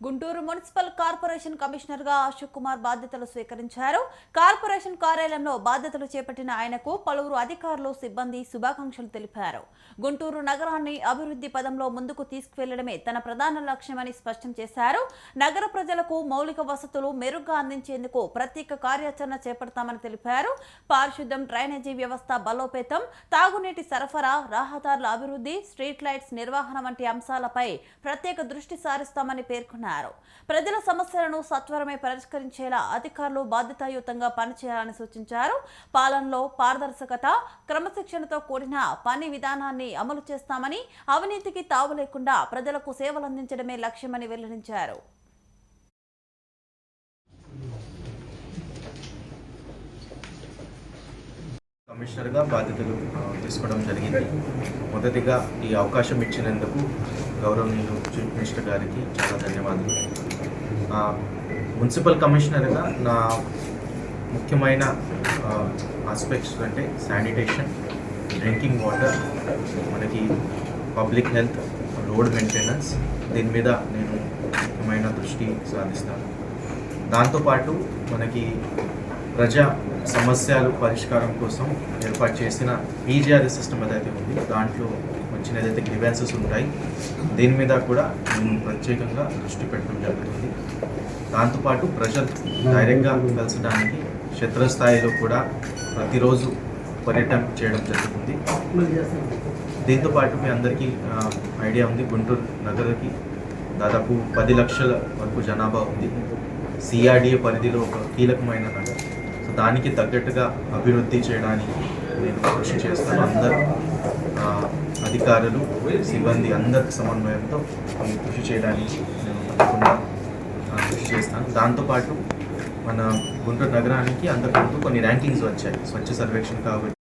Guntur municipal corporation కమిషనర్గా అశోక్ కుమార్ బాధ్యతలు స్వీకరించారు. కార్పొరేషన్ కార్యాలయంలో బాధ్యతలు చేపట్టిన ఆయనకు పలువురు అధికారులు, సిబ్బంది శుభాకాంక్షలు తెలిపారు. గుంటూరు నగరాన్ని అభివృద్ధి పదంలో ముందుకు తీసుకువెళ్లడమే తన ప్రధాన లక్ష్యమని స్పష్టం చేశారు. నగర ప్రజలకు మౌలిక వసతులు మెరుగ్గా అందించేందుకు ప్రత్యేక కార్యాచరణ చేపడతామని తెలిపారు. పారిశుద్ధ్యం, డ్రైనేజీ వ్యవస్థ బలోపేతం, తాగునీటి సరఫరా, రహదారుల అభివృద్ధి, స్ట్రీట్ లైట్స్ నిర్వహణ వంటి అంశాలపై ప్రత్యేక దృష్టి సారిస్తామని పేర్కొన్నారు. ప్రజల సమస్యలను సత్వరమే పరిష్కరించేలా అధికారులు బాధ్యతాయుతంగా పనిచేయాలని సూచించారు. పాలనలో పారదర్శకత, క్రమశిక్షణతో కూడిన పని విధానాన్ని అమలు చేస్తామని, అవినీతికి తావు లేకుండా ప్రజలకు సేవలందించడమే లక్ష్యమని వెల్లడించారు. కమిషనర్గా బాధ్యతలు తీసుకోవడం జరిగింది. మొదటిగా ఈ అవకాశం ఇచ్చినందుకు గౌరవనీయులు చీఫ్ మినిస్టర్ గారికి చాలా ధన్యవాదాలు. మున్సిపల్ కమిషనర్గా నా ముఖ్యమైన ఆస్పెక్ట్స్ అంటే శానిటేషన్, డ్రింకింగ్ వాటర్, మనకి పబ్లిక్ హెల్త్, రోడ్ మెయింటెనెన్స్, దీని మీద నేను ముఖ్యమైన దృష్టి సాధిస్తాను. దాంతోపాటు మనకి ప్రజా సమస్యలు పరిష్కారం కోసం ఏర్పాటు చేసిన ఈజీఆర్ఎస్ సిస్టమ్ ఏదైతే ఉంది, దాంట్లో వచ్చిన ఏదైతే గ్రీవెన్సెస్ ఉంటాయి, దీని మీద కూడా నేను ప్రత్యేకంగా దృష్టి పెట్టడం జరుగుతుంది. దాంతోపాటు ప్రజలు డైరెక్ట్గా కలిసడానికి క్షేత్రస్థాయిలో కూడా ప్రతిరోజు పర్యటన చేయడం జరుగుతుంది. దీంతోపాటు మీ అందరికీ ఐడియా ఉంది, గుంటూరు నగరకి దాదాపు 10 లక్షల వరకు జనాభా ఉంది. సిఆర్డిఏ పరిధిలో ఒక కీలకమైన నగరం. సో దానికి తగ్గట్టుగా అభివృద్ధి చేయడానికి నేను కృషి చేస్తాను. అందరు అధికారులు, సిబ్బంది అందరి సమన్వయంతో కృషి చేయడానికి నేను తప్పకుండా కృషి చేస్తాను. దాంతోపాటు మన గుంటూరు నగరానికి అంతకుముందు కొన్ని ర్యాంకింగ్స్ వచ్చాయి, స్వచ్ఛ సర్వేక్షణ కాబట్టి